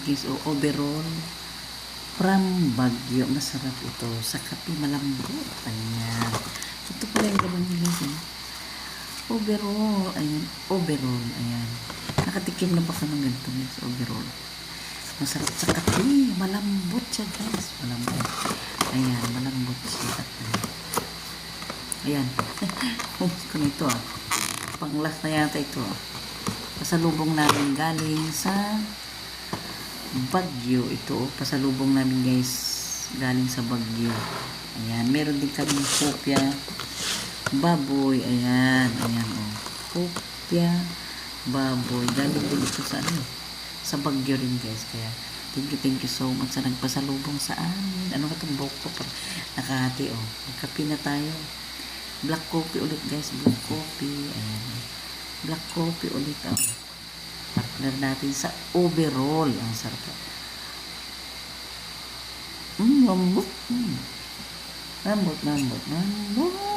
guys, overall from Baguio. Masarap ito sa kape, malambot. Ayan, ito pala yung laman nila guys. Overall, ayan, overall, ayan. Nakatikim na ba ka ng ganito guys? Overall, masarap sa kape, malambot siya guys, malambot. Ayan, malambot siya. Ayan. Ubus ko nito pang-last na yata ito pasalubong namin galing sa Baguio. Ito pasalubong namin guys galing sa Baguio. Ayan, meron din kami kopya baboy. Ayan, ayan kopya baboy, galing din ito sa sa Baguio rin guys. Kaya thank you so much sa nagpasalubong sa amin. Ano ka itong buhok ko? Nakahati magkape na tayo. Black coffee ulit guys, black coffee. Ayan, black coffee ulit partner natin sa overall. Ang sarap. Lambot. Lambot.